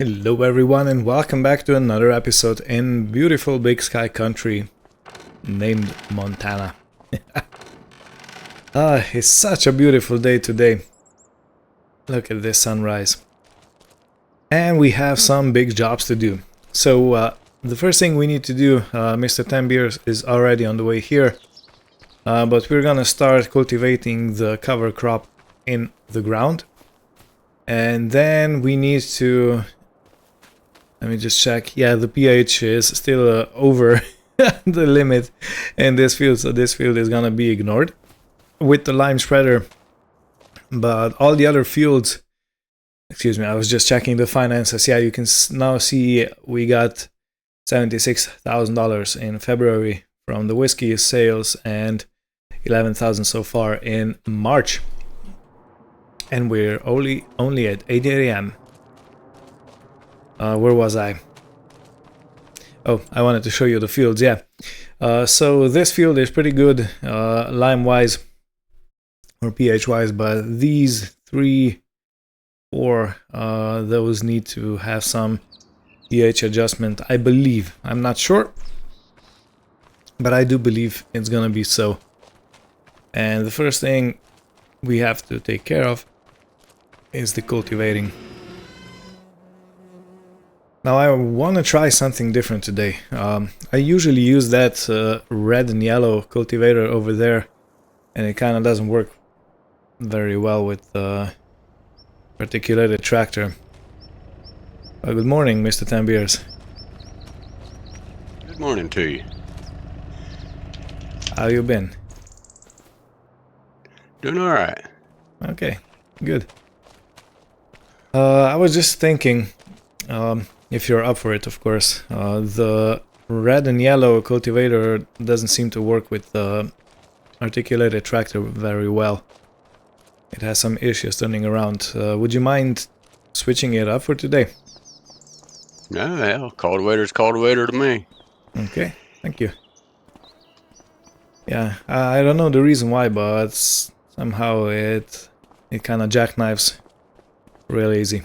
Hello everyone and welcome back to another episode in beautiful big sky country named Montana. It's such a beautiful day today. Look at this sunrise. And we have some big jobs to do. So the first thing we need to do, Mr. 10 Beers is already on the way here. But we're gonna start cultivating the cover crop in the ground. And then we need to... Let me just check. Yeah, the pH is still over the limit in this field, so this field is gonna be ignored with the lime spreader. But all the other fields, excuse me, I was just checking the finances. Yeah, you can now see we got $76,000 in February from the whiskey sales and 11,000 so far in March. And we're only at 8 a.m. Where was I? Oh, I wanted to show you the fields, yeah. So this field is pretty good lime-wise or pH-wise, but these 3, 4, those need to have some pH adjustment, I believe. I'm not sure, but I do believe it's gonna be so. And the first thing we have to take care of is the cultivating. Now I want to try something different today. I usually use that red and yellow cultivator over there, and it kind of doesn't work very well with the articulated tractor. Good morning, Mr. 10 Beers. Good morning to you. How you been? Doing all right. Okay, good. I was just thinking, if you're up for it, of course, the red and yellow cultivator doesn't seem to work with the articulated tractor very well. It has some issues turning around. Would you mind switching it up for today? No, hell, cultivator's cultivator to me. Okay, thank you. Yeah, I don't know the reason why, but somehow it kind of jackknives real easy.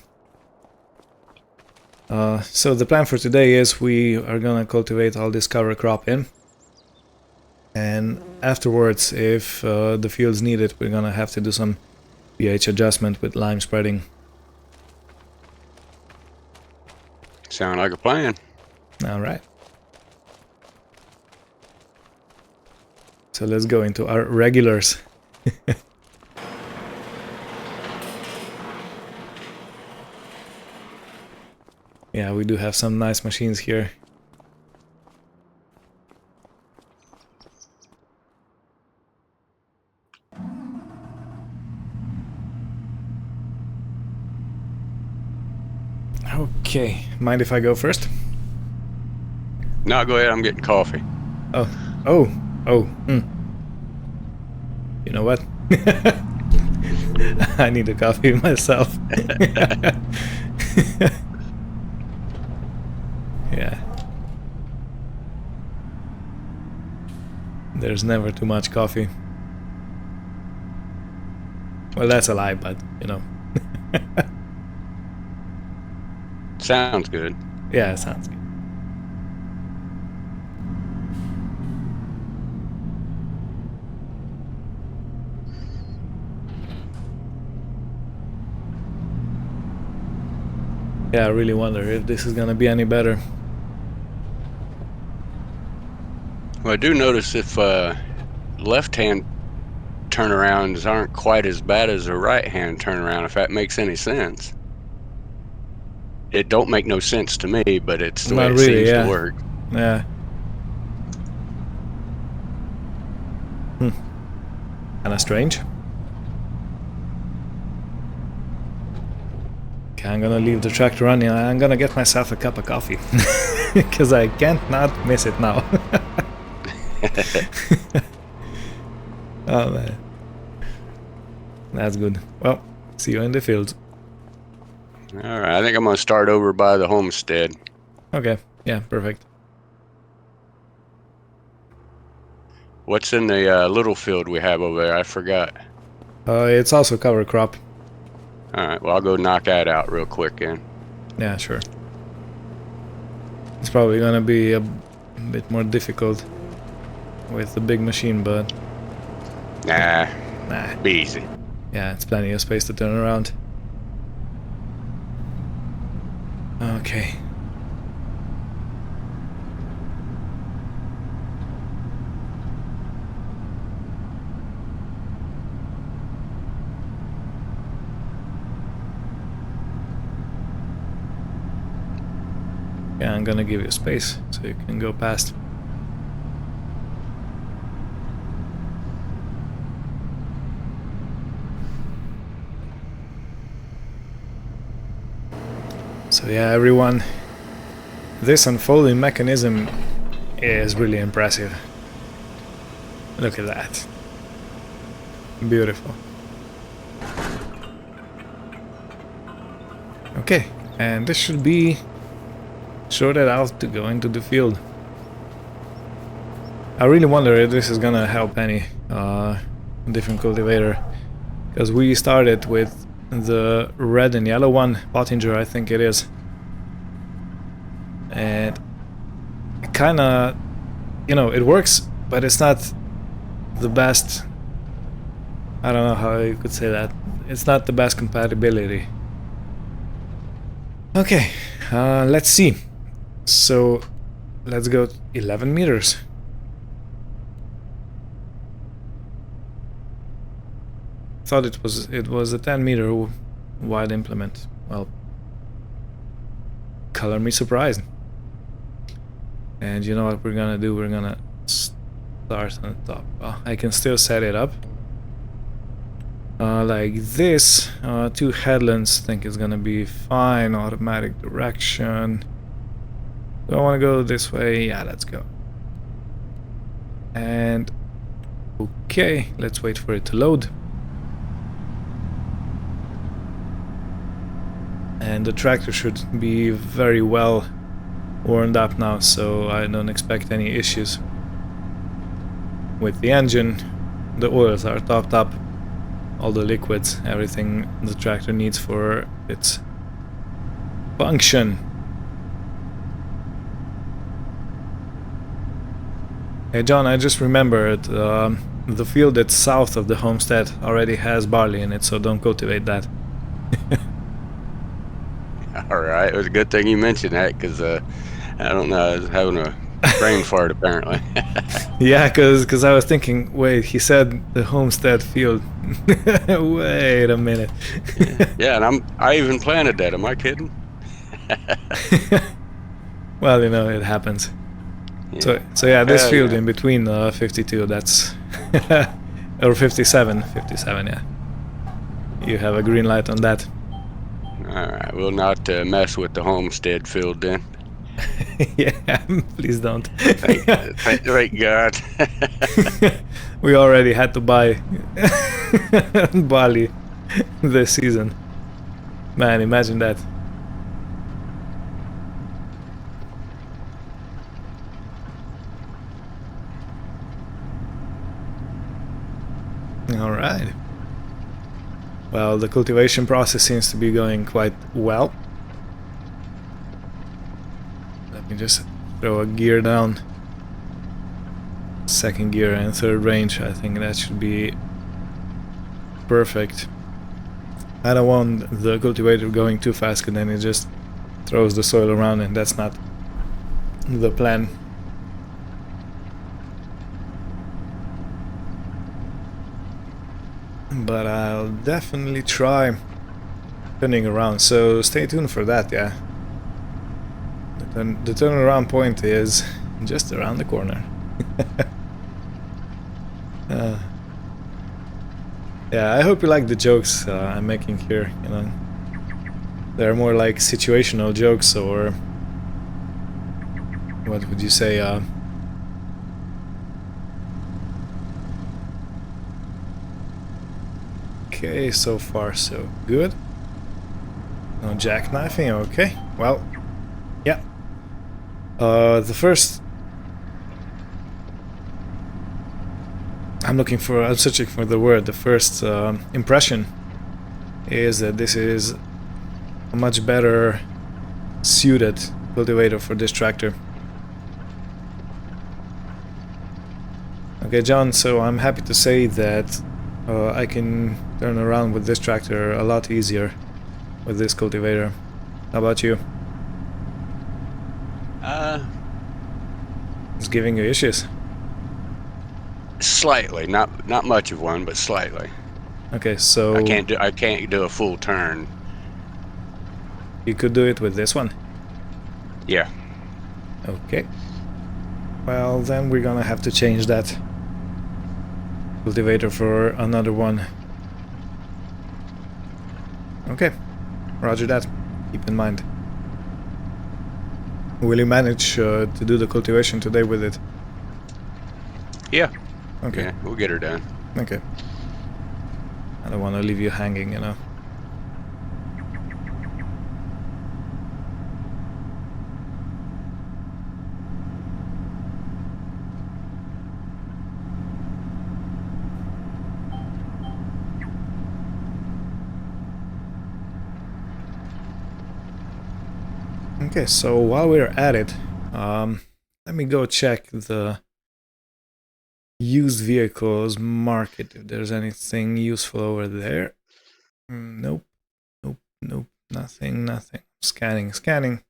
So the plan for today is we are gonna cultivate all this cover crop in, and afterwards, if the fields need it, we're gonna have to do some pH adjustment with lime spreading. Sound like a plan. Alright. So let's go into our regulars. Yeah, we do have some nice machines here. Okay, mind if I go first? No, go ahead. I'm getting coffee. Oh. You know what? I need a coffee myself. Yeah. There's never too much coffee. Well, that's a lie, but, you know. Sounds good. Yeah, it sounds good. Yeah, I really wonder if this is gonna be any better. Well, I do notice if left-hand turnarounds aren't quite as bad as a right-hand turnaround, if that makes any sense. It don't make no sense to me, but it's the way it seems to work. Yeah. Kinda strange. Okay, I'm gonna leave the tractor running. I'm gonna get myself a cup of coffee. Because I can't not miss it now. Oh man. That's good. Well, see you in the field. All right, I think I'm going to start over by the homestead. Okay, yeah, perfect. What's in the little field we have over there? I forgot. It's also cover crop. All right, well, I'll go knock that out real quick then. Yeah, sure. It's probably gonna be a bit more difficult with the big machine, but Nah, nah. be easy. Yeah, it's plenty of space to turn around. Okay. Yeah, I'm gonna give you space so you can go past. So yeah, everyone, this unfolding mechanism is really impressive. Look at that. Beautiful. Okay, and this should be sorted out to go into the field. I really wonder if this is gonna help any different cultivator, because we started with the red and yellow one, Pottinger I think it is, and kinda, you know, it works, but it's not the best. I don't know how you could say that. It's not the best compatibility. Okay, let's see. So let's go 11 meters. Thought it was a 10-meter wide implement. Well, color me surprised. And you know what we're gonna do? We're gonna start on the top. Oh, I can still set it up like this. Two headlands, think it's gonna be fine. Automatic direction. Do I want to go this way? Yeah, let's go. And okay, let's wait for it to load. And the tractor should be very well warmed up now, so I don't expect any issues with the engine. The oils are topped up, all the liquids, everything the tractor needs for its function. Hey John, I just remembered the field that's south of the homestead already has barley in it, so don't cultivate that. Alright, it was a good thing you mentioned that, because I don't know, I was having a brain fart apparently. Yeah, because I was thinking, wait, he said the homestead field. Wait a minute. Yeah, and I even planted that, am I kidding? Well, you know, it happens. Yeah. So yeah, this field yeah. in between 52, that's or 57, yeah. You have a green light on that. Alright, we'll not mess with the homestead field then. Yeah, please don't. Thank God. We already had to buy barley this season. Man, imagine that. Alright. Well, the cultivation process seems to be going quite well. Let me just throw a gear down. Second gear and third range, I think that should be perfect. I don't want the cultivator going too fast, because then it just throws the soil around, and that's not the plan. But I'll definitely try turning around, so stay tuned for that, yeah. The turnaround point is just around the corner. Yeah, I hope you like the jokes I'm making here, you know. They're more like situational jokes, or what would you say, okay, so far so good. No jackknifing, okay. Well, yeah. The first... I'm searching for the word. The first impression is that this is a much better suited cultivator for this tractor. Okay, John, so I'm happy to say that I can turn around with this tractor a lot easier with this cultivator. How about you? It's giving you issues. Slightly, not much of one, but slightly. Okay, so I can't do a full turn. you could do it with this one. Yeah. Okay. Well, then we're gonna have to change that cultivator for another one. Okay, roger that. Keep in mind. Will you manage to do the cultivation today with it? Yeah. Okay. Yeah, we'll get her done. Okay. I don't want to leave you hanging, you know. Okay, so while we're at it, let me go check the used vehicles market if there's anything useful over there. Nope, nope, nope, nothing. Scanning.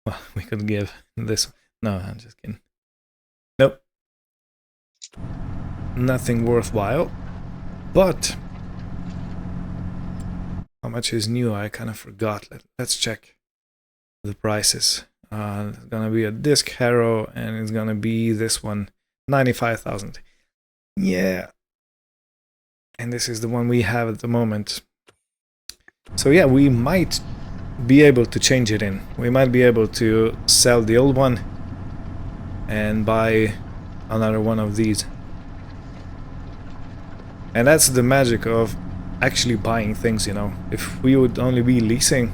Well, we could give this. No, I'm just kidding. Nope, nothing worthwhile. But how much is new? I kind of forgot. Let's check the prices. It's gonna be a disc harrow, and it's gonna be this one, 95,000. Yeah, and this is the one we have at the moment. So yeah, we might be able to change it in. We might be able to sell the old one and buy another one of these. And that's the magic of actually buying things, you know. If we would only be leasing,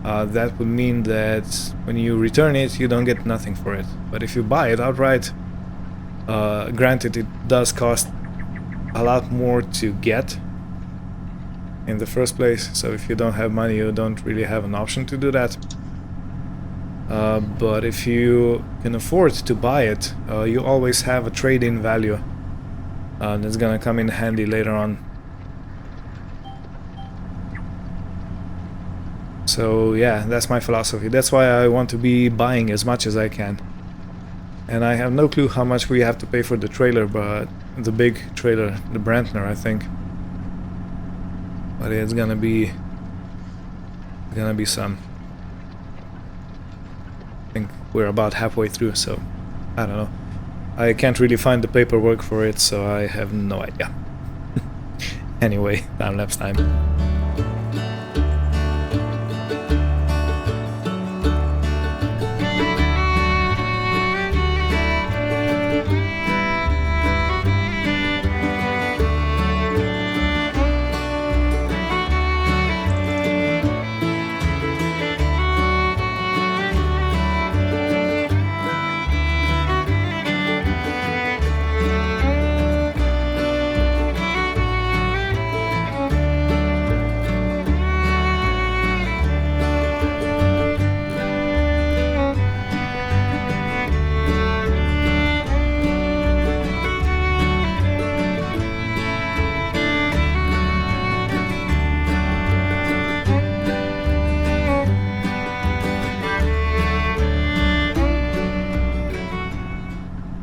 that would mean that when you return it, you don't get nothing for it. But if you buy it outright, granted it does cost a lot more to get in the first place, so if you don't have money, you don't really have an option to do that. But if you can afford to buy it, you always have a trade-in value that's gonna come in handy later on. So yeah, that's my philosophy. That's why I want to be buying as much as I can. And I have no clue how much we have to pay for the trailer, but the big trailer, the Brantner, I think. But it's gonna be some. I think we're about halfway through, so I don't know. I can't really find the paperwork for it, so I have no idea. Anyway, time-lapse time.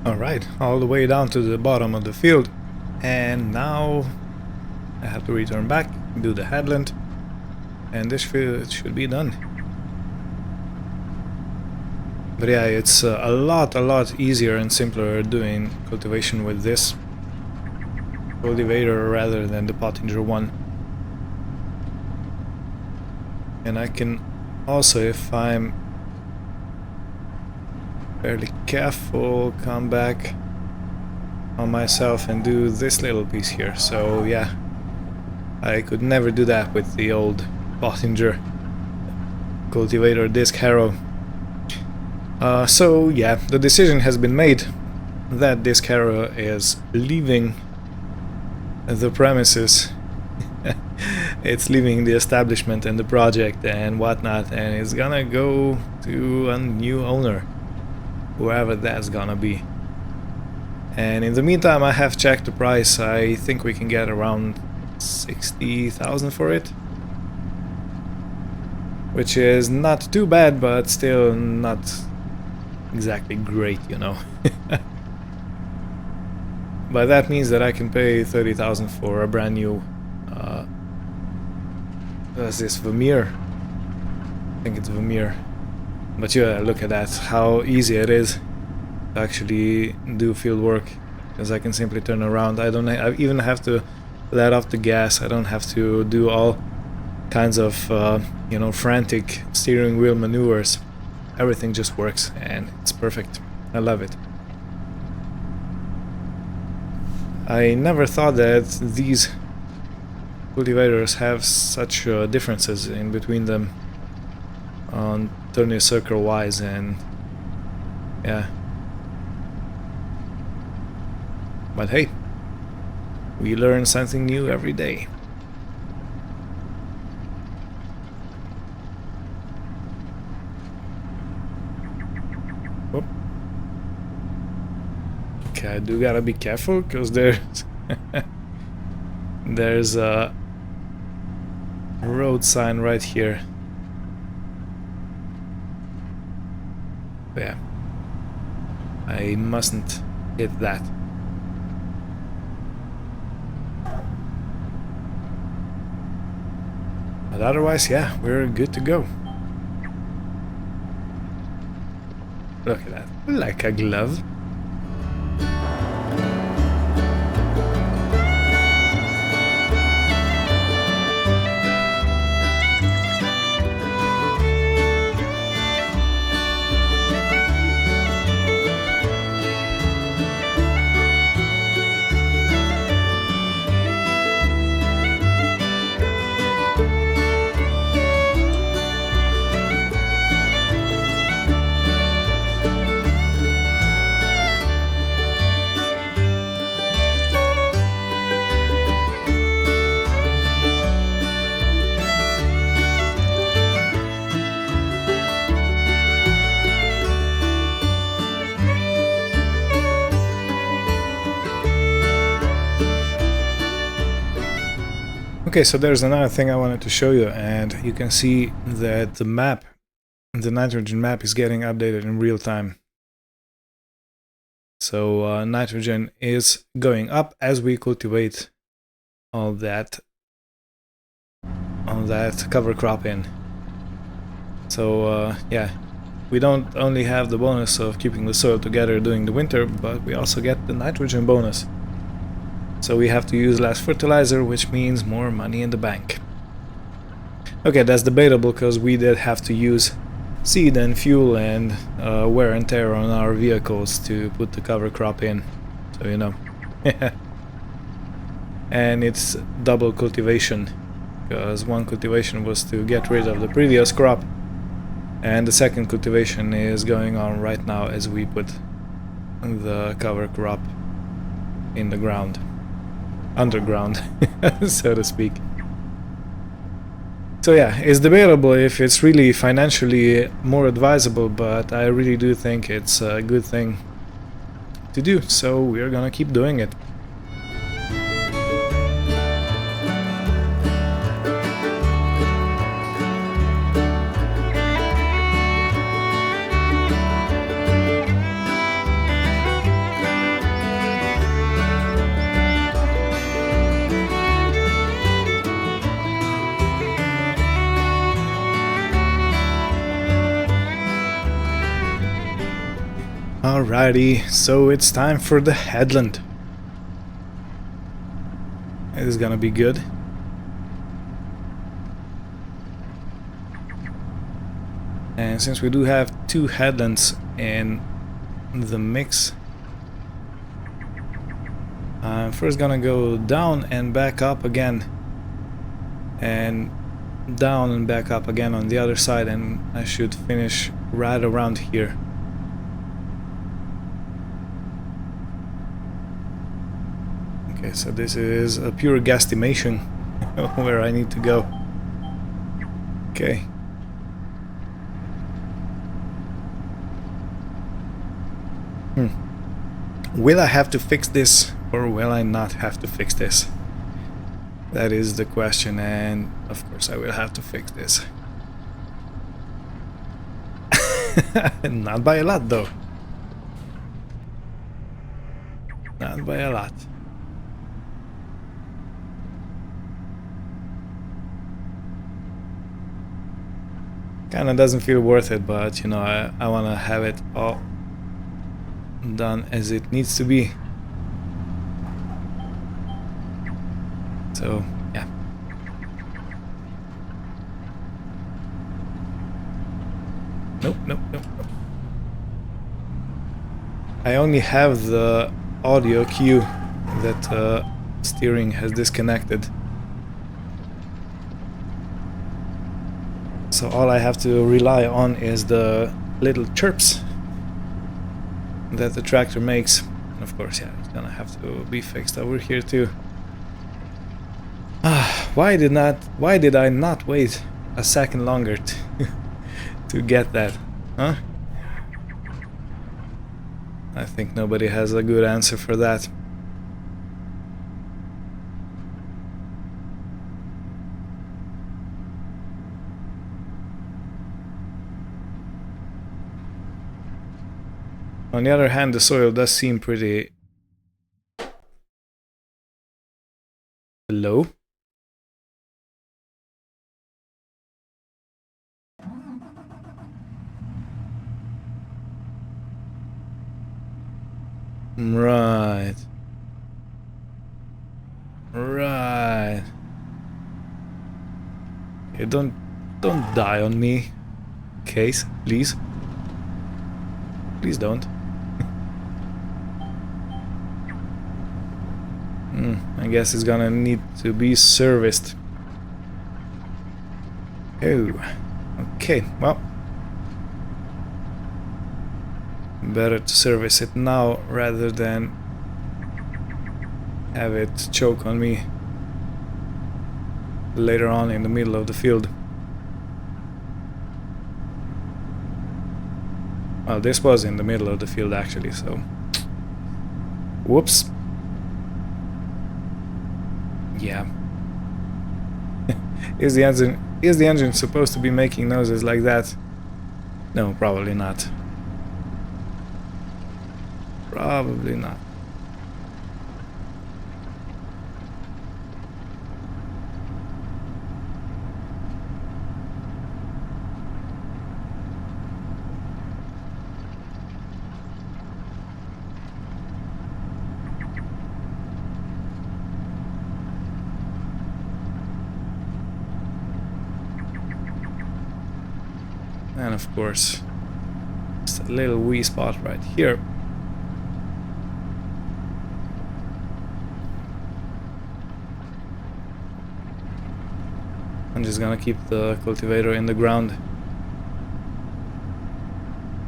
Alright, all the way down to the bottom of the field, and now I have to return back, do the headland, and this field should be done. But yeah, it's a lot easier and simpler doing cultivation with this cultivator rather than the Pottinger one. And I can also, if I'm fairly careful, come back on myself and do this little piece here. So yeah, I could never do that with the old Pottinger cultivator disc harrow. So yeah, the decision has been made that disc harrow is leaving the premises. It's leaving the establishment and the project and whatnot, and it's gonna go to a new owner, whoever that's gonna be. And in the meantime, I have checked the price. I think we can get around 60,000 for it, which is not too bad, but still not exactly great, you know. But that means that I can pay 30,000 for a brand new what's this, Vermeer? I think it's Vermeer. But yeah, look at that, how easy it is to actually do field work, because I can simply turn around. I don't even have to let off the gas. I don't have to do all kinds of you know, frantic steering wheel maneuvers. Everything just works and it's perfect. I love it. I never thought that these cultivators have such differences in between them on turning circle wise, and yeah. But hey, we learn something new every day. Whoop. Okay, I do gotta be careful because there's a road sign right here. Yeah, I mustn't hit that. But otherwise, yeah, we're good to go. Look at that, like a glove. Okay, so there's another thing I wanted to show you, and you can see that the map, the nitrogen map, is getting updated in real time. So nitrogen is going up as we cultivate all that cover crop in. So yeah, we don't only have the bonus of keeping the soil together during the winter, but we also get the nitrogen bonus. So we have to use less fertilizer, which means more money in the bank. Okay, that's debatable because we did have to use seed and fuel and wear and tear on our vehicles to put the cover crop in, so you know. And it's double cultivation, because one cultivation was to get rid of the previous crop, and the second cultivation is going on right now as we put the cover crop in the ground. Underground, so to speak. So yeah, it's debatable if it's really financially more advisable, but I really do think it's a good thing to do, so we're gonna keep doing it. Alrighty, so it's time for the headland. It is gonna be good. And since we do have two headlands in the mix, I'm first gonna go down and back up again, and down and back up again on the other side, and I should finish right around here. Okay, so this is a pure guesstimation, where I need to go. Okay. Will I have to fix this, or will I not have to fix this? That is the question, and of course I will have to fix this. Not by a lot, though. Not by a lot. Kinda doesn't feel worth it, but you know, I wanna have it all done as it needs to be. So, yeah. Nope, nope, nope, nope. I only have the audio cue that steering has disconnected. So all I have to rely on is the little chirps that the tractor makes. And of course, yeah, it's gonna have to be fixed over here too. Why did I not wait a second longer to get that? Huh? I think nobody has a good answer for that. On the other hand, the soil does seem pretty low. Right. Right. Okay, don't die on me, Case, please. Please don't. I guess it's gonna need to be serviced. Oh, okay, well, better to service it now rather than have it choke on me later on in the middle of the field. Well, this was in the middle of the field actually, so whoops. Yeah. Is the engine supposed to be making noises like that? No, probably not. Probably not. And of course, just a little wee spot right here. I'm just gonna keep the cultivator in the ground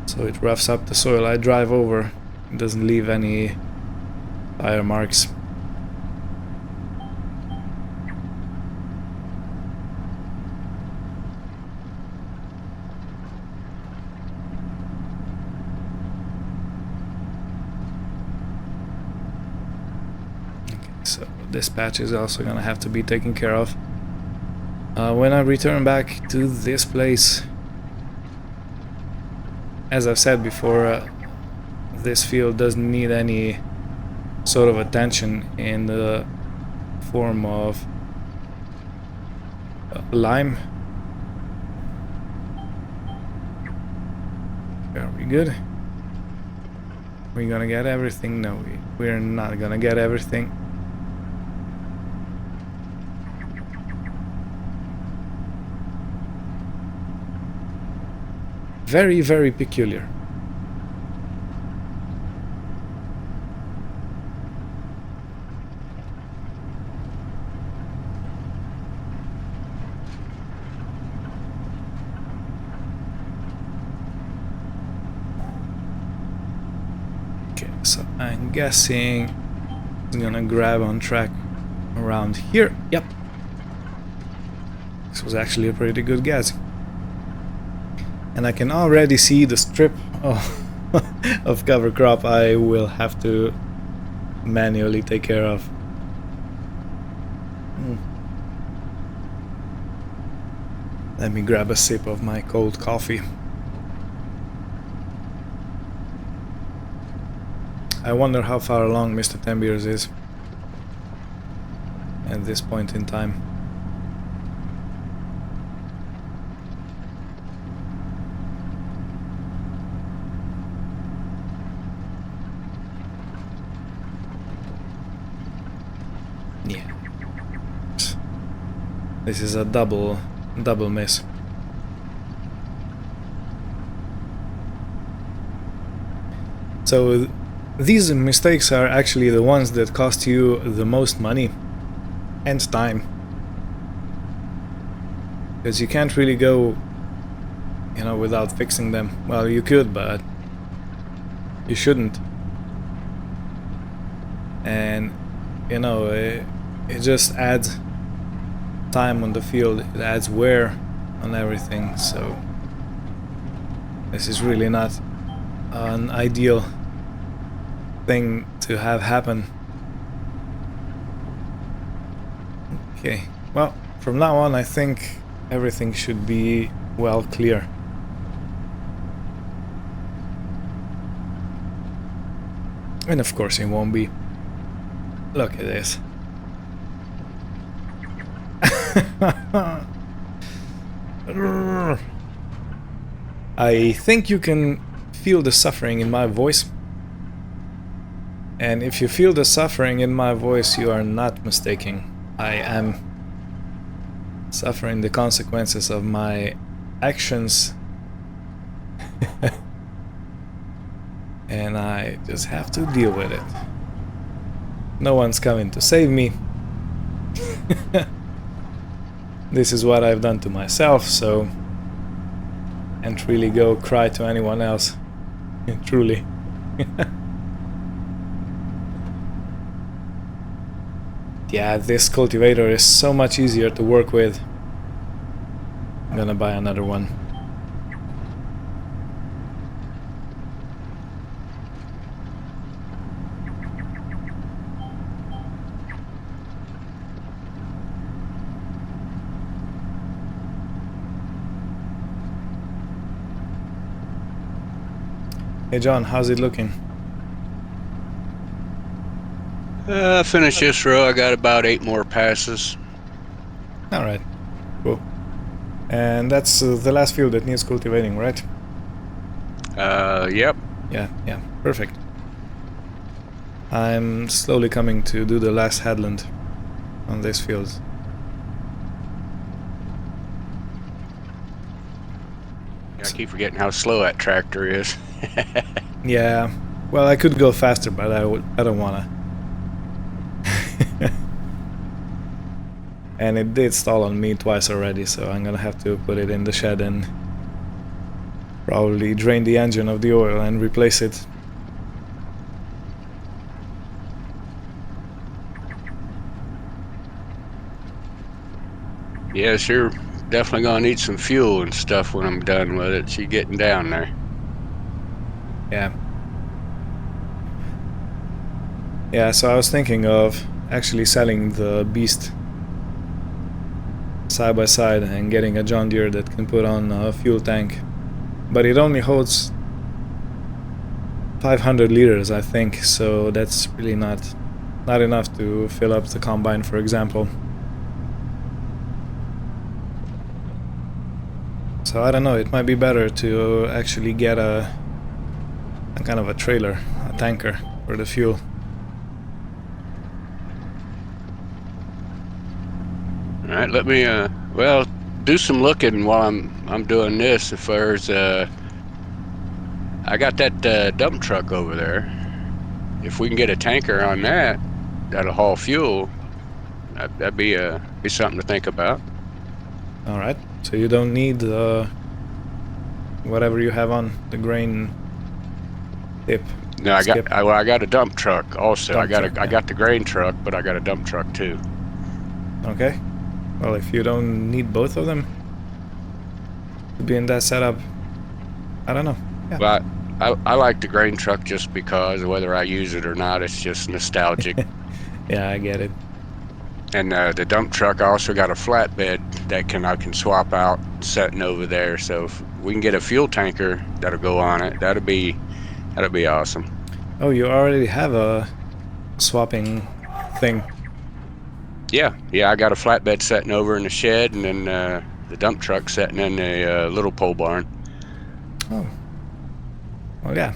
so it roughs up the soil I drive over. It doesn't leave any tire marks. So this patch is also gonna have to be taken care of. When I return back to this place, as I've said before, this field doesn't need any sort of attention in the form of lime. Are we good? We're gonna get everything? No, we're not gonna get everything. Very, very peculiar. Okay, so I'm guessing it's gonna grab on track around here. Yep. This was actually a pretty good guess. And I can already see the strip of cover crop I will have to manually take care of. Let me grab a sip of my cold coffee. I wonder how far along Mr. Tembiers is at this point in time. Yeah. This is a double miss. So these mistakes are actually the ones that cost you the most money and time, because you can't really go, you know, without fixing them. Well, you could, but you shouldn't. And you know, it just adds time on the field, it adds wear on everything, so this is really not an ideal thing to have happen. Okay, well, from now on I think everything should be well clear. And of course it won't be. Look at this. I think you can feel the suffering in my voice. And if you feel the suffering in my voice, you are not mistaken. I am suffering the consequences of my actions. And I just have to deal with it. No one's coming to save me. This is what I've done to myself, so can't really go cry to anyone else. Truly. Yeah, this cultivator is so much easier to work with. I'm gonna buy another one. Hey John, how's it looking? Finish this row. I got about 8 more passes. Alright, cool. And that's the last field that needs cultivating, right? Yep. Yeah, perfect. I'm slowly coming to do the last headland on this field. I keep forgetting how slow that tractor is. Yeah, well, I could go faster, but I don't wanna. And it did stall on me twice already, so I'm gonna have to put it in the shed and probably drain the engine of the oil and replace it. Yes, you're definitely gonna need some fuel and stuff when I'm done with it. She's getting down there. Yeah. Yeah, so I was thinking of actually selling the beast side by side and getting a John Deere that can put on a fuel tank. But it only holds 500 liters, I think, so that's really not enough to fill up the combine, for example. So I don't know, it might be better to actually get a kind of a trailer, a tanker for the fuel. All right, let me well, do some looking while I'm doing this. If there's I got that dump truck over there. If we can get a tanker on that, that'll haul fuel. That'd be something to think about. All right, so you don't need whatever you have on the grain tip. No, I got a dump truck also. I got the grain truck, but I got a dump truck too. Okay. Well, if you don't need both of them to be in that setup, I don't know. Yeah. But I like the grain truck just because whether I use it or not, it's just nostalgic. Yeah, I get it. And the dump truck, I also got a flatbed that I can swap out sitting over there. So if we can get a fuel tanker that'll go on it, that'll be awesome. Oh, you already have a swapping thing. Yeah, I got a flatbed sitting over in the shed, and then the dump truck sitting in the little pole barn. Oh, well, yeah.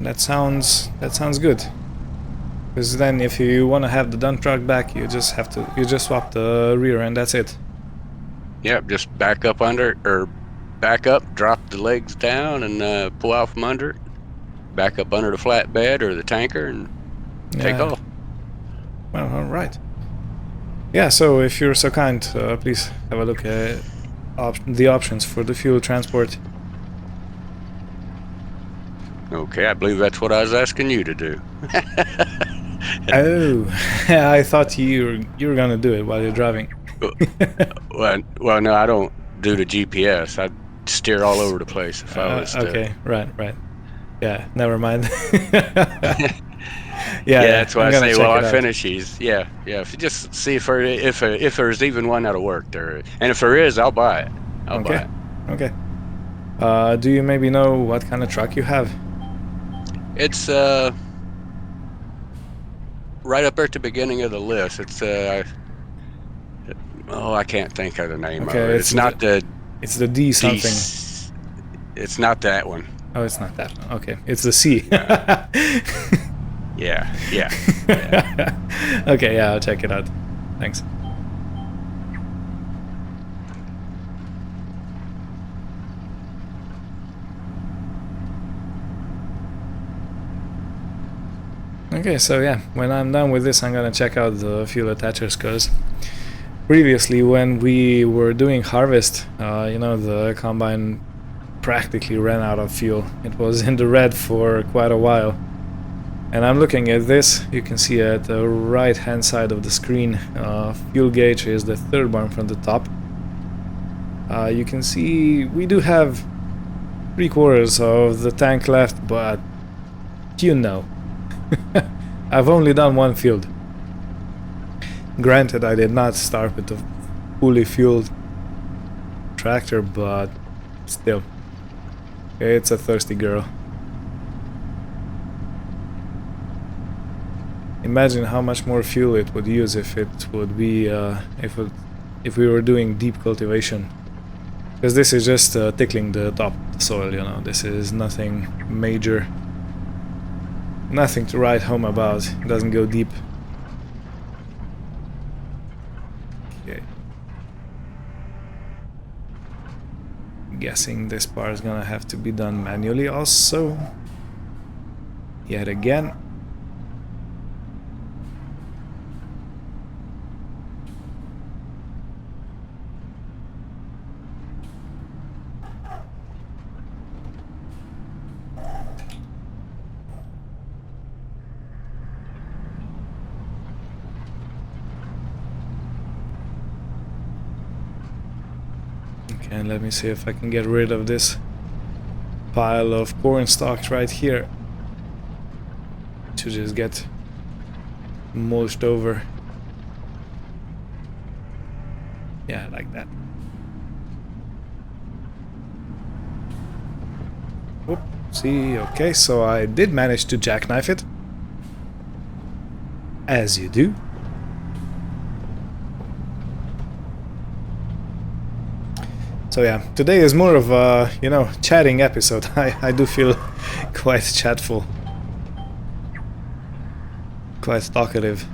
That sounds good. Because then, if you want to have the dump truck back, you just swap the rear, and that's it. Yep, just back up under or back up, drop the legs down, and pull out from under it. Back up under the flatbed or the tanker and take Yeah. off. Well, all right. Yeah. So, if you're so kind, please have a look at the options for the fuel transport. Okay, I believe that's what I was asking you to do. Oh, I thought you were gonna do it while you're driving. Well, no, I don't do the GPS. I'd steer all over the place if I was to. Okay, right. Yeah, never mind. Yeah, Yeah, that's why I'm I gonna say, check well, I it out. finish these. Yeah. If you just see if there's even one that'll work there, and if there is, I'll buy it. I'll buy Okay, it. okay. Do you maybe know what kind of truck you have? It's right up there at the beginning of the list. It's oh, I can't think of the name of Okay, it. It's not the it's the D D. something. It's not that one. Oh, it's not that one. Okay, it's the C. No. Yeah. Okay, yeah, I'll check it out. Thanks. Okay, so yeah, when I'm done with this, I'm gonna check out the fuel attachers, because previously when we were doing harvest, the combine practically ran out of fuel. It was in the red for quite a while. And I'm looking at this, you can see at the right hand side of the screen, fuel gauge is the third one from the top. You can see we do have 3/4 of the tank left, but I've only done one field. Granted, I did not start with a fully fueled tractor, but still, it's a thirsty girl. Imagine how much more fuel it would use if it would be if we were doing deep cultivation. Because this is just tickling the top of the soil, This is nothing major. Nothing to write home about. It doesn't go deep. Okay. Guessing this part is gonna have to be done manually also. Yet again. Okay, let me see if I can get rid of this pile of corn stalks right here. To just get mulched over. Yeah, like that. Oop, see, okay, so I did manage to jackknife it. As you do. So yeah, today is more of a, chatting episode. I do feel quite chatful. Quite talkative.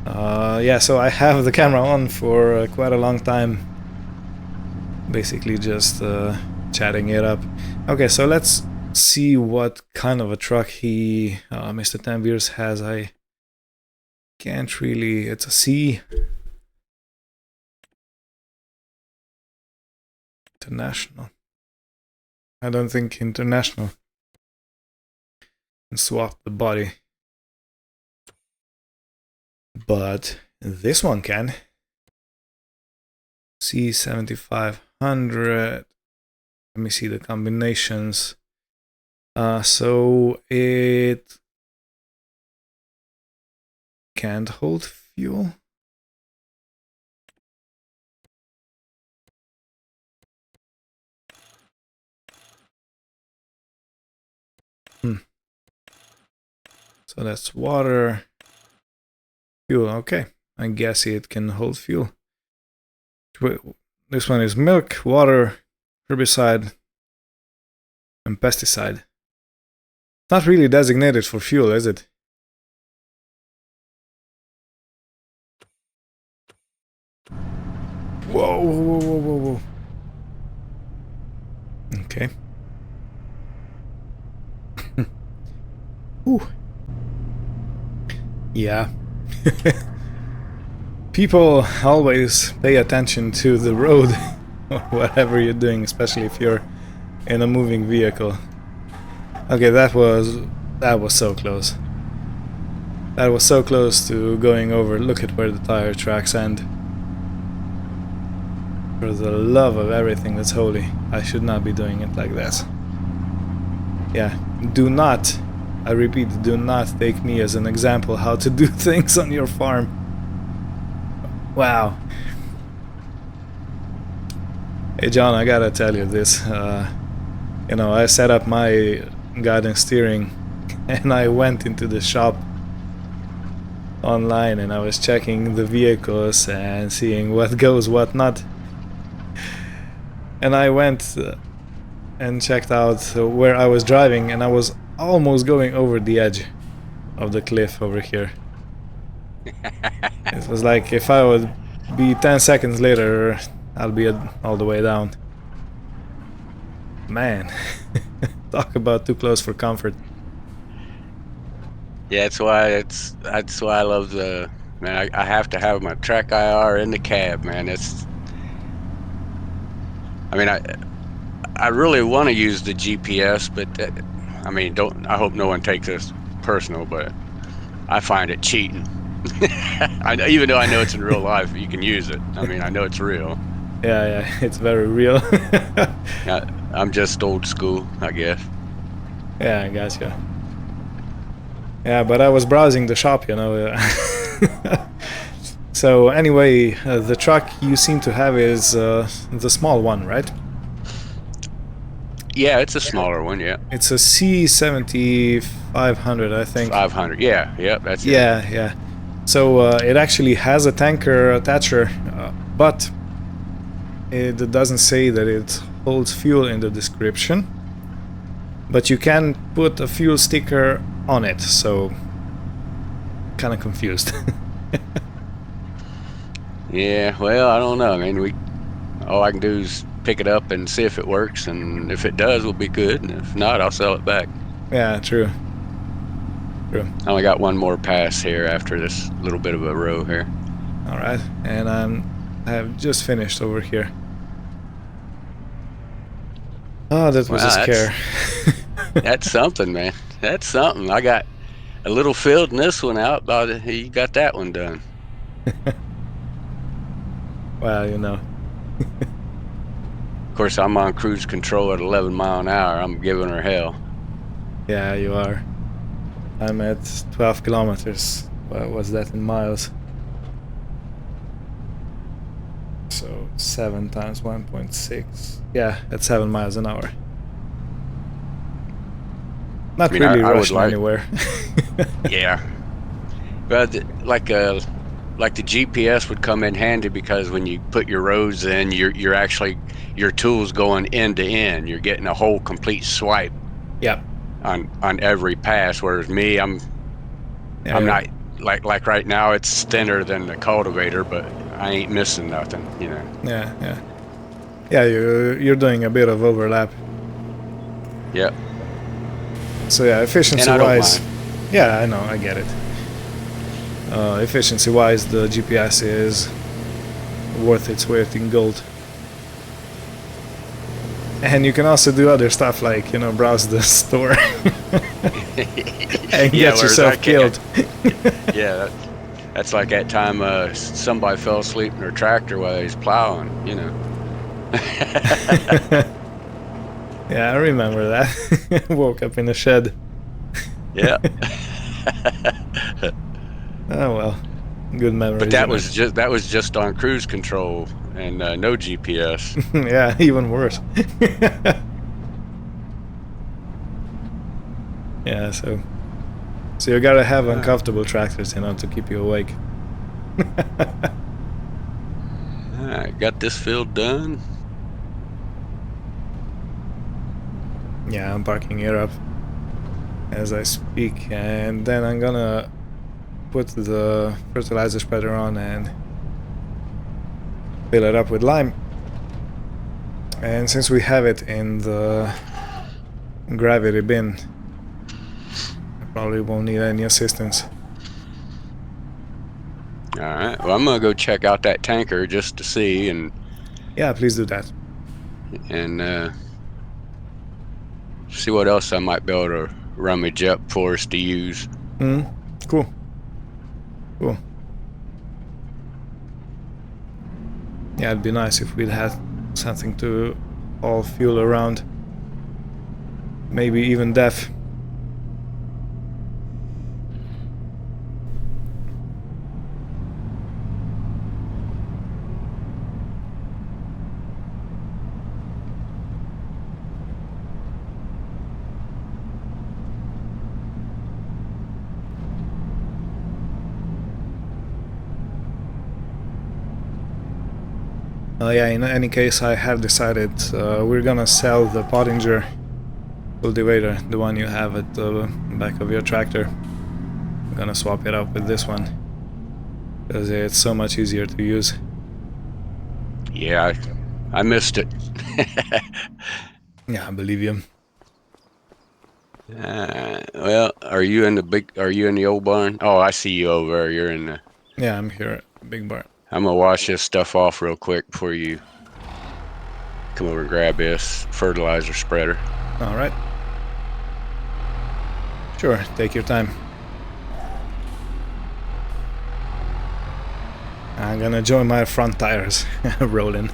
Yeah, so I have the camera on for quite a long time. Basically just chatting it up. Okay, so let's see what kind of a truck Mr. Tanviers has. I can't really... It's a C. International. I don't think international. And swap the body. but this one can. C7500. Let me see the combinations. So it can't hold fuel. So that's water, fuel. Okay, I guess it can hold fuel. This one is milk, water, herbicide, and pesticide. Not really designated for fuel, is it? Whoa, whoa, whoa, whoa, whoa. Okay. Ooh. Yeah. People always pay attention to the road, whatever you're doing, especially if you're in a moving vehicle. Okay, that was so close. That was so close to going over. Look at where the tire tracks end. For the love of everything that's holy, I should not be doing it like this. Yeah, do not, I repeat, do not take me as an example how to do things on your farm. Wow. Hey John, I gotta tell you this. You know, I set up my guidance steering and I went into the shop online and I was checking the vehicles and seeing what goes, what not. And I went and checked out where I was driving, and I was almost going over the edge of the cliff over here. It was like if I would be 10 seconds later, I'll be all the way down. Man, talk about too close for comfort. Yeah, that's why I love the man. I have to have my track IR in the cab, man. I mean, I really want to use the GPS, but I mean, I hope no one takes this personal, but I find it cheating. Even though I know it's in real life, you can use it. I mean, I know it's real. Yeah, it's very real. I'm just old school, I guess. Yeah, I gotcha. Yeah, but I was browsing the shop, you know. So anyway, the truck you seem to have is the small one, right? Yeah, it's a smaller one, yeah. It's a C7500, I think. 500, yeah, yep, that's it. Yeah. So it actually has a tanker attacher, but it doesn't say that it holds fuel in the description. But you can put a fuel sticker on it, so kind of confused. Yeah, well, I don't know. I mean, all I can do is pick it up and see if it works, and if it does, we'll be good, and if not, I'll sell it back. Yeah, true. I only got one more pass here after this little bit of a row here. All right, and I have just finished over here. Oh, that was a scare. That's something, man. That's something. I got a little filled in this one out. You got that one done. Well, you know. Of course, I'm on cruise control at 11 miles an hour. I'm giving her hell. Yeah, you are. I'm at 12 kilometers. What was that in miles? So 7 times 1.6. Yeah, at 7 miles an hour. Not really rushing anywhere. Yeah. But like the GPS would come in handy, because when you put your roads in, you're actually, your tool's going end to end. You're getting a whole complete swipe. Yep. On every pass, whereas me, I'm not like right now. It's thinner than the cultivator, but I ain't missing nothing, you know. Yeah. You're doing a bit of overlap. Yep. So yeah, efficiency-wise, yeah, I know, I get it. Efficiency-wise, the GPS is worth its weight in gold. And you can also do other stuff like, you know, browse the store and get yourself killed. Yeah, That's like that time somebody fell asleep in their tractor while he's plowing, you know. Yeah, I remember that. Woke up in a shed. Yeah. Oh well, good But memories, that was just on cruise control and no GPS. Yeah, even worse. Yeah, so you gotta have uncomfortable tractors, to keep you awake. All right, got this field done. Yeah, I'm parking it up as I speak, and then I'm gonna put the fertilizer spreader on and fill it up with lime. And since we have it in the gravity bin, I probably won't need any assistance. All right. Well, I'm gonna go check out that tanker just to see Yeah, please do that. and see what else I might be able to rummage up for us to use. Cool. Cool. Yeah, it'd be nice if we'd had something to haul fuel around. Maybe even DEF. Yeah, in any case, I have decided we're gonna sell the Pottinger cultivator, the one you have at the back of your tractor. I'm gonna swap it out with this one because it's so much easier to use. Yeah, I missed it. Yeah, I believe you. Well, are you in the old barn? Oh, I see you over there. You're in the. Yeah, I'm here at Big Barn. I'm gonna wash this stuff off real quick before you come over and grab this fertilizer spreader. All right. Sure, take your time. I'm gonna join my front tires rolling.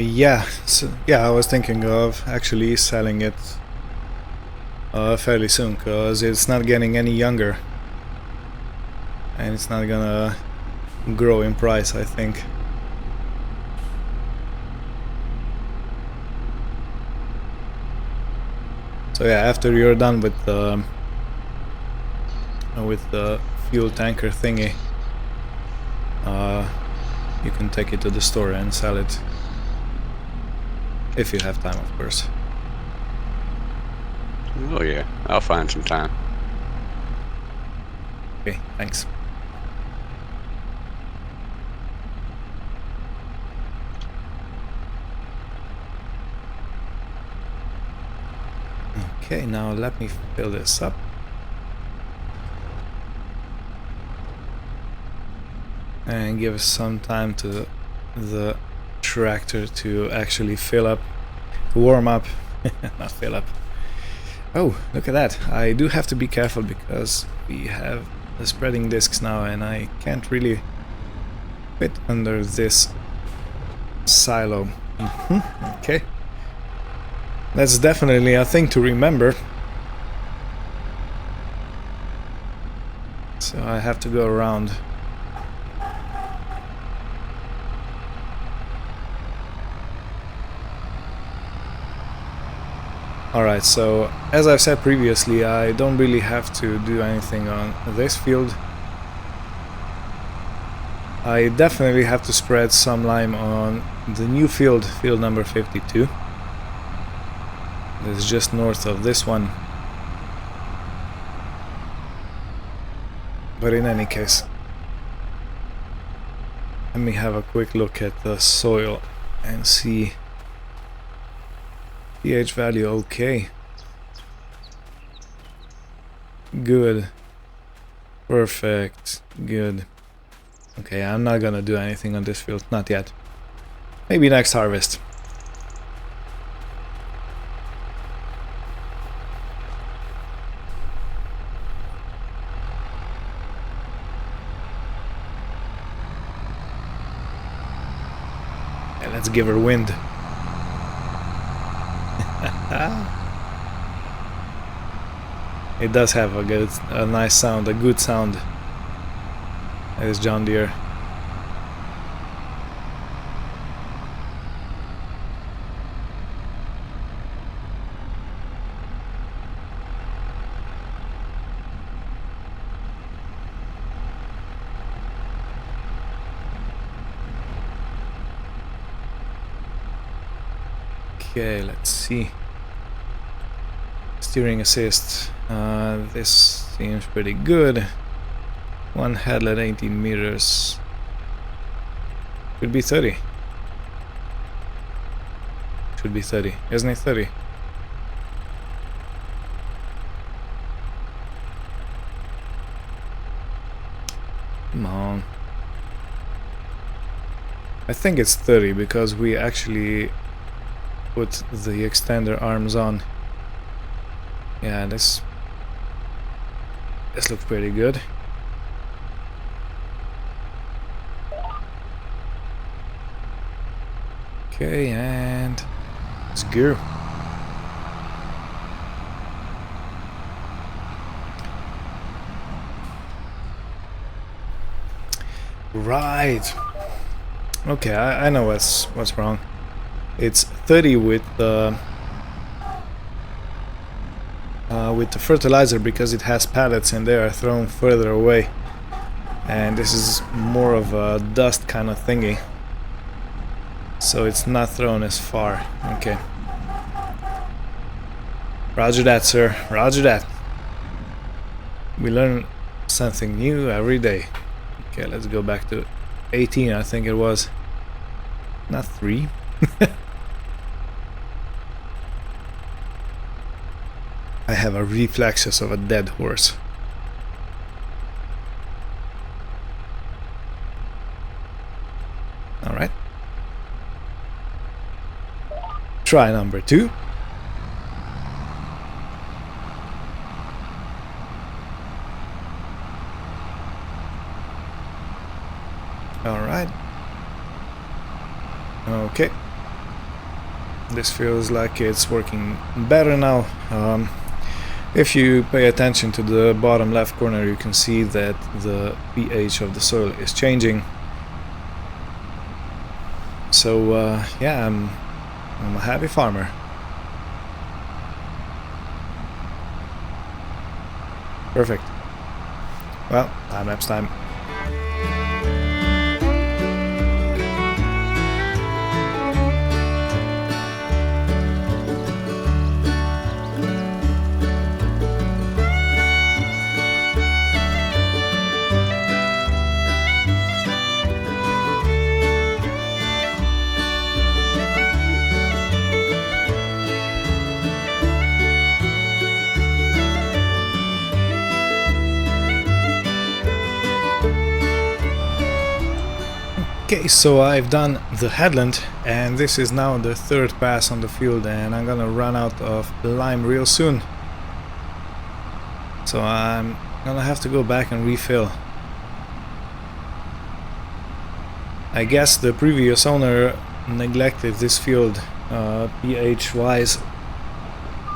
Yeah, yeah, I was thinking of actually selling it fairly soon, because it's not getting any younger. And it's not gonna grow in price, I think. So yeah, after you're done with the fuel tanker thingy, you can take it to the store and sell it. If you have time, of course. Oh yeah, I'll find some time. Okay, thanks. Okay, now let me fill this up. And give some time to the tractor to actually fill up, warm up, not fill up. Oh, look at that. I do have to be careful because we have the spreading discs now and I can't really fit under this silo. Okay. That's definitely a thing to remember. So I have to go around. Alright, so as I've said previously, I don't really have to do anything on this field. I definitely have to spread some lime on the new field, field number 52. It's just north of this one. But in any case, let me have a quick look at the soil and see. pH value okay. Good. Perfect. Good. Okay, I'm not gonna do anything on this field, not yet. Maybe next harvest. And let's give her wind. It does have a nice sound, a good sound. That is John Deere. Okay, let's see. Steering assist. This seems pretty good. One headlight, 18 meters. Could be 30. Should be 30. Isn't it 30? Come on. I think it's 30 because we actually put the extender arms on. Yeah, this looks pretty good. Okay, and let's go. Right. Okay, I know what's wrong. It's 30 with the fertilizer because it has pallets and they are thrown further away, and this is more of a dust kind of thingy, so it's not thrown as far. Okay. Roger that, sir. Roger that. We learn something new every day. Okay, let's go back to 18, I think it was. Not 3. I have a reflexes of a dead horse. Alright. Try number 2. Alright. Okay. This feels like it's working better now. If you pay attention to the bottom left corner, you can see that the pH of the soil is changing. So yeah, I'm a happy farmer. Perfect. Well, time-lapse time. Okay, so I've done the headland, and this is now the 3rd pass on the field, and I'm gonna run out of lime real soon. So I'm gonna have to go back and refill. I guess the previous owner neglected this field pH wise,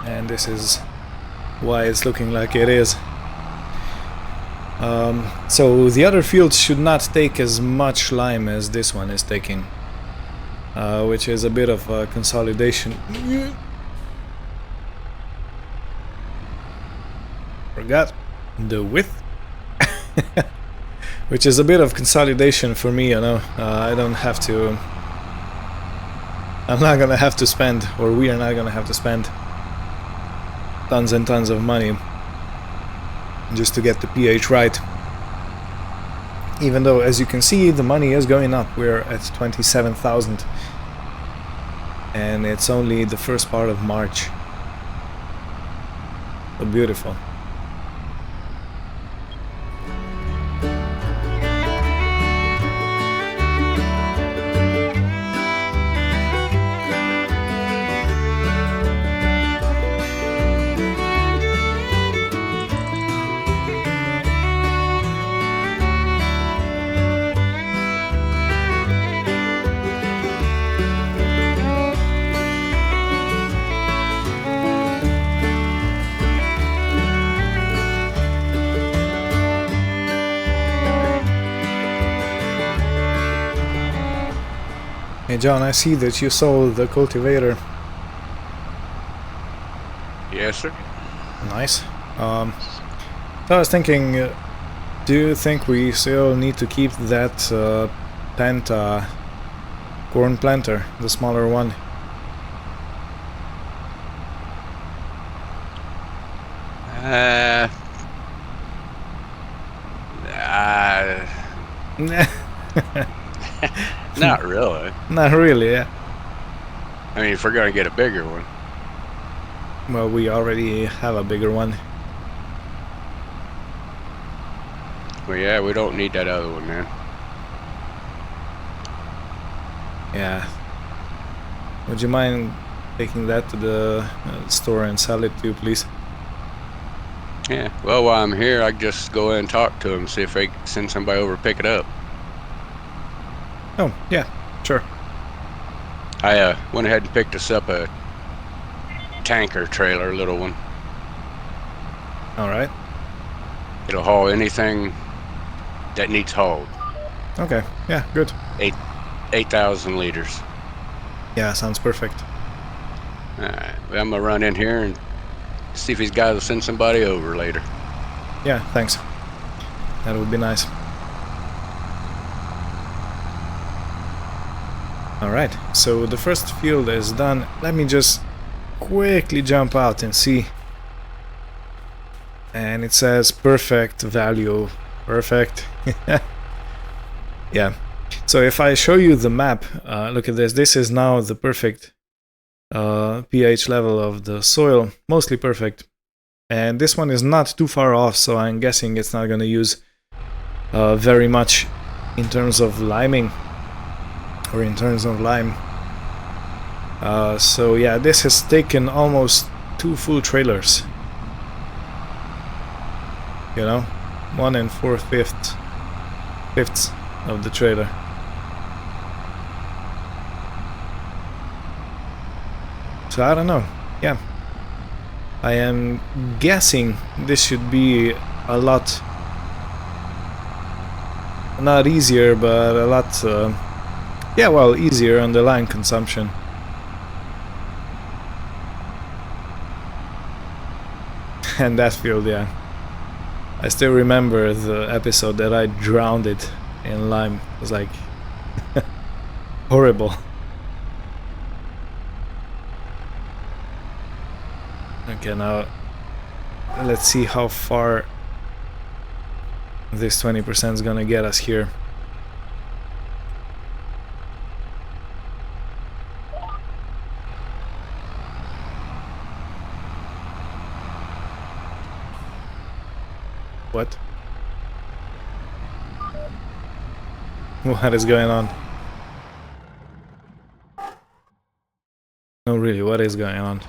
and this is why it's looking like it is. So the other fields should not take as much lime as this one is taking, which is a bit of a consolidation. Forgot the width. Which is a bit of consolidation for me, you know. I don't have to... I'm not gonna have to spend, or we are not gonna have to spend tons and tons of money just to get the pH right. Even though, as you can see, the money is going up. We're at 27,000. And it's only the first part of March. So beautiful. Hey John, I see that you sold the cultivator. Yes, sir. Nice. So I was thinking, do you think we still need to keep that Penta corn planter, the smaller one? Not really. Not really, yeah. I mean, if we're gonna get a bigger one. Well, we already have a bigger one. Well, yeah, we don't need that other one, man. Yeah. Would you mind taking that to the store and sell it to, please? Yeah. Well, while I'm here, I can just go in and talk to them, see if they can send somebody over to pick it up. Oh, yeah, sure. I went ahead and picked us up a tanker trailer, little one. Alright. It'll haul anything that needs hauled. Okay, yeah, good. 8,000 liters. Yeah, sounds perfect. Alright, well, I'm gonna run in here and see if these guys will send somebody over later. Yeah, thanks. That would be nice. Alright, so the first field is done. Let me just quickly jump out and see. And it says perfect value. Perfect. Yeah. So if I show you the map, look at this. This is now the perfect pH level of the soil. Mostly perfect. And this one is not too far off, so I'm guessing it's not going to use very much in terms of liming. Or in terms of lime. So yeah, this has taken almost 2 full trailers. You know, 1 4/5 of the trailer. So I don't know. Yeah, I am guessing this should be a lot, not easier, but a lot. Yeah, well, easier on the line consumption. And that field, yeah. I still remember the episode that I drowned it in lime. It was like horrible. Okay, now let's see how far this 20% is gonna get us here. What? What is going on? No, really, what is going on?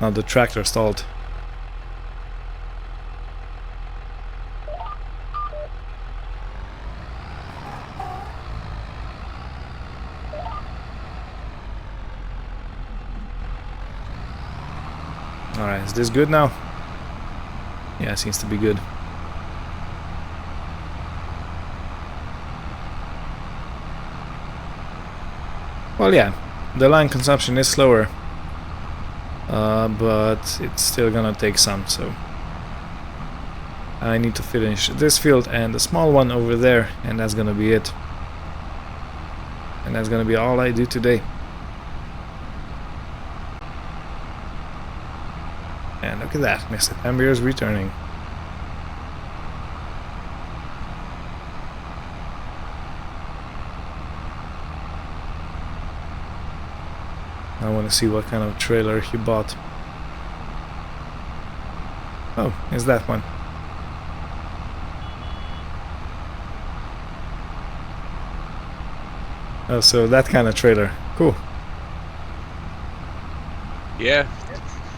Now the tractor stalled. Alright, is this good now? Yeah, seems to be good. Well, yeah, the line consumption is slower, but it's still gonna take some, so I need to finish this field and the small one over there, and that's gonna be it. And that's gonna be all I do today. And look at that, Mr. Tambier is returning. I want to see what kind of trailer he bought. Oh, it's that one. Oh, so that kind of trailer. Cool. Yeah,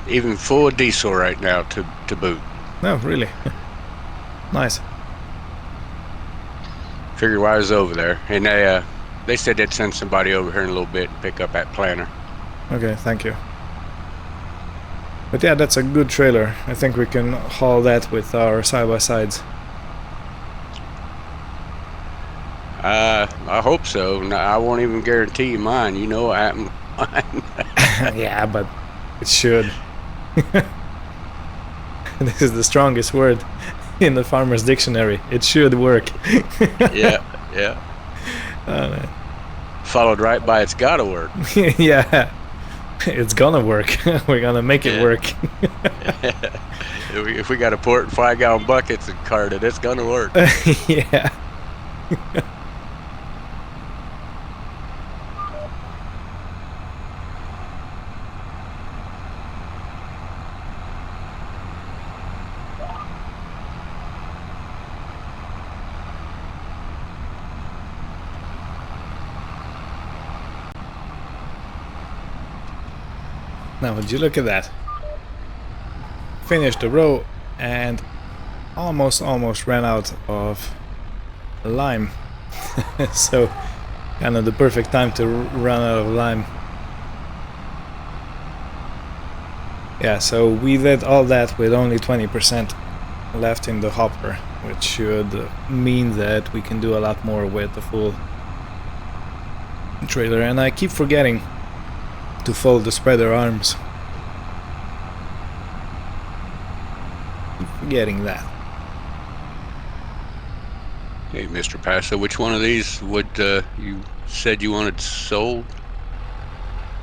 even full of diesel right now to boot. No, really. Nice. Figured why I was over there, and they said they'd send somebody over here in a little bit and pick up that planter. Okay, thank you. But yeah, that's a good trailer. I think we can haul that with our side-by-sides. I hope so. No, I won't even guarantee you mine. You know what happened with mine. Yeah, but it should. This is the strongest word in the farmer's dictionary. It should work. Yeah. Oh, man. Followed right by it's gotta work. Yeah, it's gonna work. We're gonna make it work. If we got to pour it in 5-gallon buckets and cart it, it's gonna work. Yeah. Now, would you look at that? Finished the row and almost ran out of lime. So, kind of the perfect time to run out of lime. Yeah, so we did all that with only 20% left in the hopper, which should mean that we can do a lot more with the full trailer. And I keep forgetting to fold the spreader arms. Keep forgetting that. Hey, Mr. Paso, which one of these would you said you wanted sold?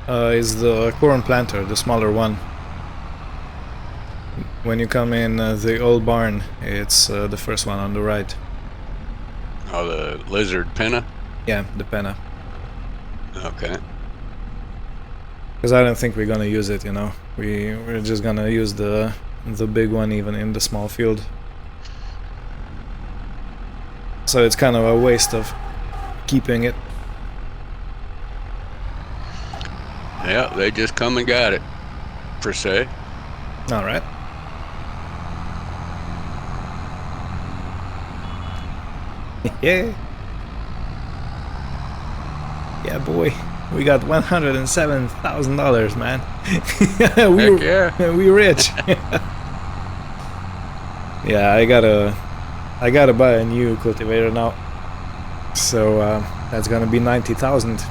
Is the corn planter, the smaller one. When you come in the old barn, it's the first one on the right. Oh, the lizard pinna? Yeah, the penna. Okay. Because I don't think we're gonna use it, you know. We're just gonna use the big one even in the small field. So it's kind of a waste of keeping it. Yeah, they just come and got it, per se. Alright. Yeah. Yeah, boy. We got $107,000, man. We rich. Yeah, I gotta buy a new cultivator now. So that's gonna be 90,000.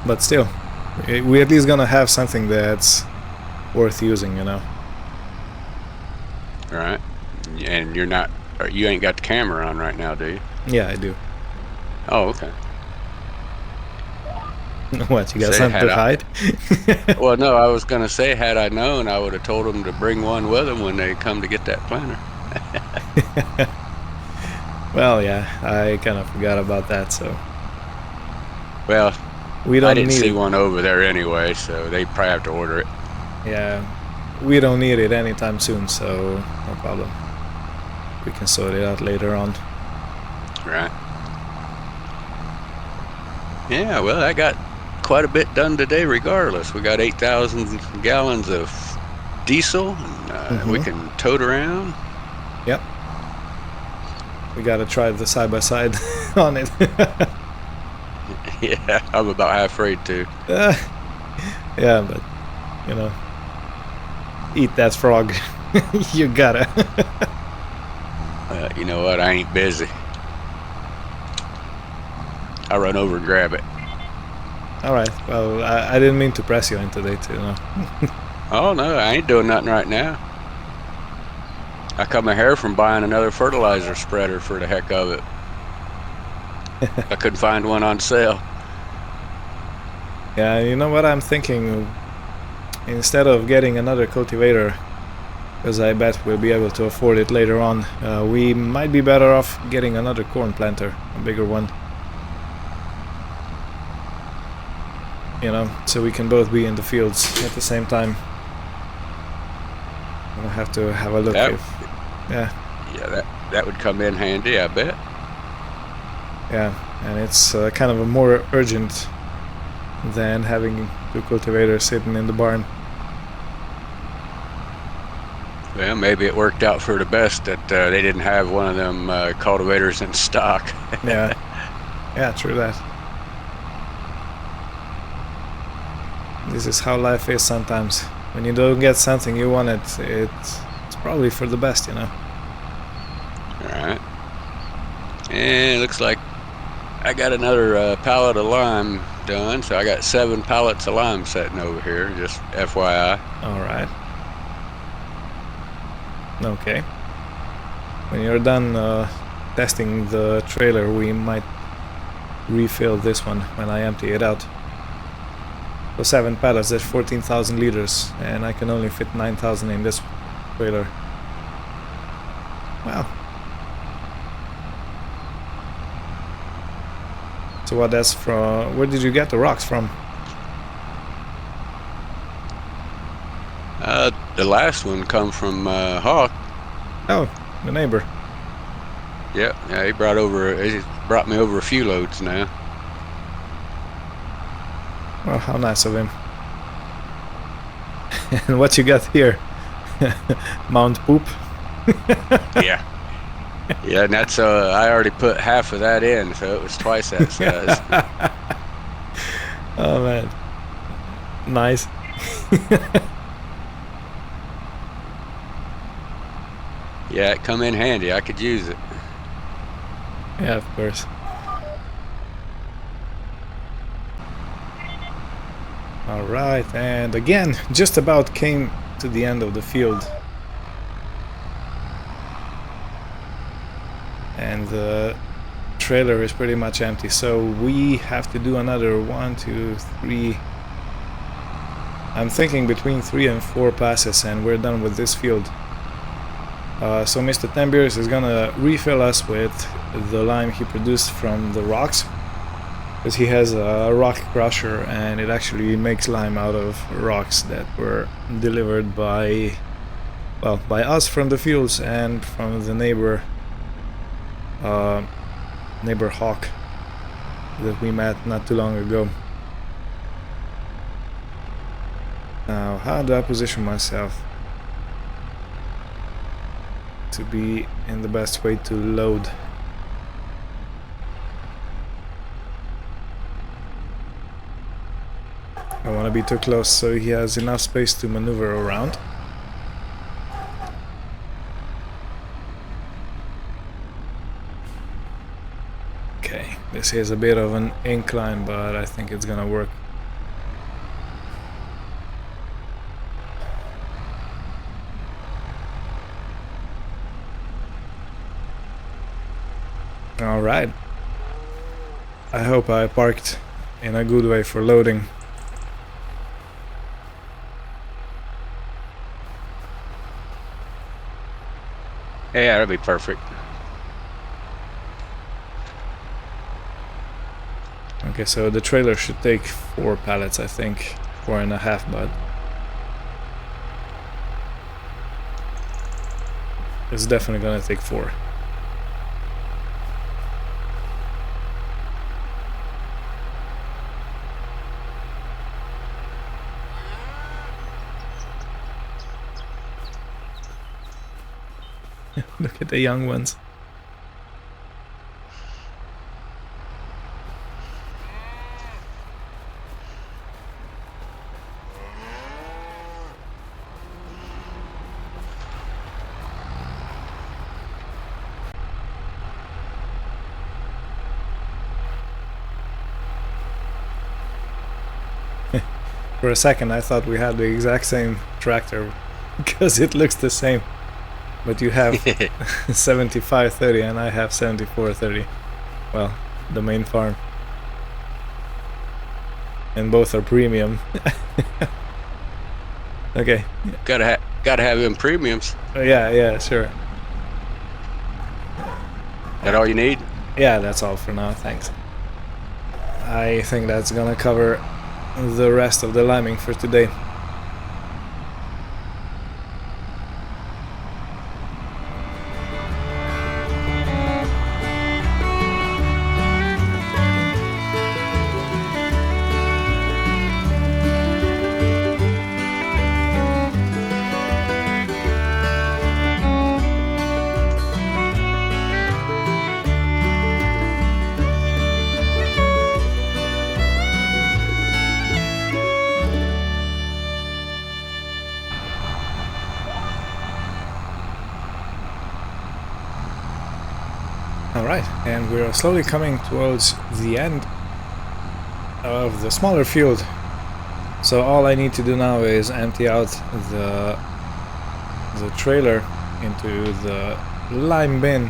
But still, we at least gonna have something that's worth using, you know. All right. And you ain't got the camera on right now, do you? Yeah, I do. Oh, okay. What, you got something to hide? Well, no, I was gonna say, had I known, I would have told them to bring one with them when they come to get that planter. Well, yeah, I kind of forgot about that, so. Well, we don't I didn't see it. one over there anyway, so they probably have to order it. Yeah, we don't need it anytime soon, so no problem. We can sort it out later on. Right. Yeah, well, I got quite a bit done today regardless. We got 8,000 gallons of diesel. And, we can tote around. Yep. We gotta try the side-by-side on it. Yeah, I'm about halfway to. Yeah, but, you know, eat that frog. You gotta. You know what? I ain't busy. I'll run over and grab it. Alright, well, I didn't mean to press you into it, you know. Oh, no, I ain't doing nothing right now. I cut my hair from buying another fertilizer spreader for the heck of it. I couldn't find one on sale. Yeah, you know what I'm thinking? Instead of getting another cultivator, because I bet we'll be able to afford it later on, we might be better off getting another corn planter, a bigger one. you know, so we can both be in the fields at the same time. I'll have to have a look That, if, yeah. Yeah, that would come in handy, I bet. Yeah, and it's kind of a more urgent than having 2 cultivators sitting in the barn. Well, maybe it worked out for the best that they didn't have one of them cultivators in stock. Yeah, yeah, true that. This is how life is sometimes. When you don't get something you want, it's probably for the best, you know. All right. And it looks like I got another pallet of lime done, so I got 7 pallets of lime sitting over here, just FYI. Alright. Okay. When you're done testing the trailer, we might refill this one when I empty it out. So 7 pallets, that's 14,000 liters, and I can only fit 9,000 in this trailer. Wow. So what, that's from... Where did you get the rocks from? The last one come from Hawk. Oh, the neighbor. Yeah, he brought me over a few loads now. Well, how nice of him. And what you got here? Mount Poop? Yeah. Yeah, and that's I already put half of that in, so it was twice that size. Oh man, nice. Yeah, it come in handy. I could use it. Yeah, of course. Alright, and again, just about came to the end of the field. And the trailer is pretty much empty, so we have to do another 1, 2, 3. I'm thinking between 3 and 4 passes and we're done with this field. So Mr. Tembiers is gonna refill us with the lime he produced from the rocks, because he has a rock crusher and it actually makes lime out of rocks that were delivered by, well, by us from the fields and from the neighbor Hawk that we met not too long ago. Now, how do I position myself to be in the best way to load? I don't want to be too close so he has enough space to maneuver around. Okay, this is a bit of an incline, but I think it's gonna work. Alright. I hope I parked in a good way for loading. Yeah, that'll be perfect. Okay, so the trailer should take 4 pallets, I think. 4.5, but it's definitely gonna take 4. Look at the young ones. For a second I thought we had the exact same tractor because it looks the same. But you have 7530 and I have 7430. Well, the main farm. And both are premium. Okay. Gotta have them premiums. Yeah, sure. That all you need? Yeah, that's all for now, thanks. I think that's gonna cover the rest of the liming for today. Alright, and we're slowly coming towards the end of the smaller field. So all I need to do now is empty out the trailer into the lime bin,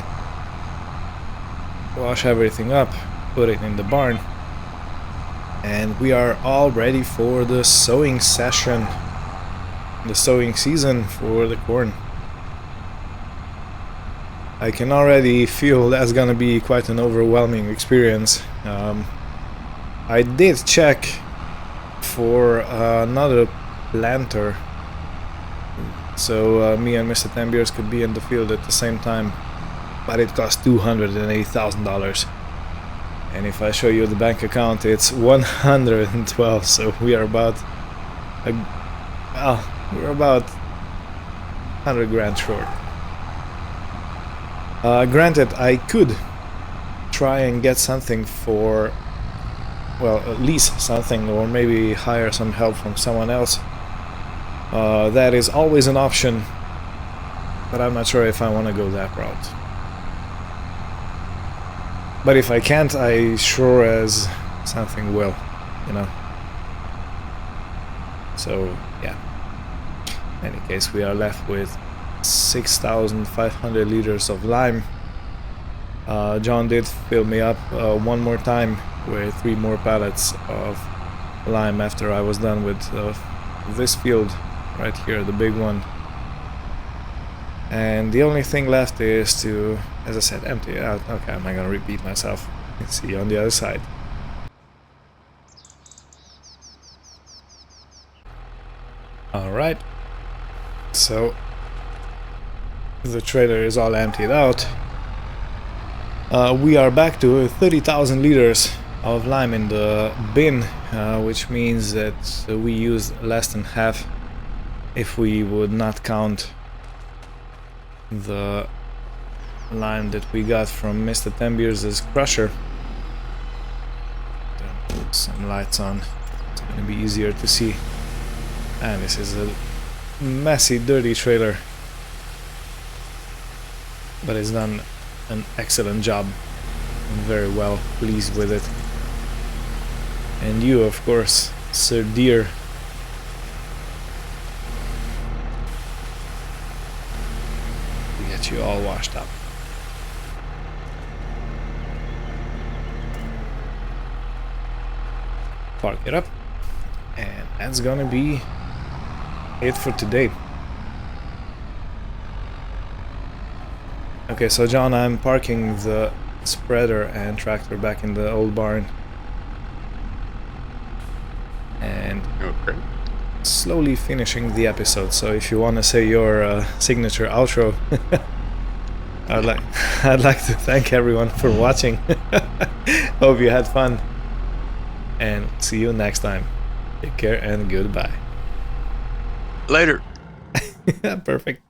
wash everything up, put it in the barn, and we are all ready for the sowing session, the sowing season for the corn. I can already feel that's gonna be quite an overwhelming experience. I did check for another planter, so me and Mr. Tambiers could be in the field at the same time, but it cost $280,000. And if I show you the bank account, it's 112. So we are about, we're about 100 grand short. Granted, I could try and get something for, well, at least something, or maybe hire some help from someone else. That is always an option, but I'm not sure if I want to go that route. But if I can't, I sure as something will, you know. So, yeah. In any case, we are left with 6,500 liters of lime. John did fill me up one more time with 3 more pallets of lime after I was done with this field right here, the big one. And the only thing left is to, as I said, empty it out. Okay, I'm not gonna repeat myself. Let's see you on the other side. Alright, so the trailer is all emptied out. We are back to 30,000 liters of lime in the bin, which means that we used less than half if we would not count the lime that we got from Mr. Tambiers' crusher. Then put some lights on, it's going to be easier to see. And this is a messy, dirty trailer, but it's done an excellent job. I'm very well pleased with it. And you, of course, Sir Deer. To get you all washed up. Park it up, and that's gonna be it for today. Okay, so John, I'm parking the spreader and tractor back in the old barn. And Okay. slowly finishing the episode, so if you want to say your signature outro, I'd like to thank everyone for watching. Hope you had fun, and see you next time. Take care and goodbye. Later. Perfect.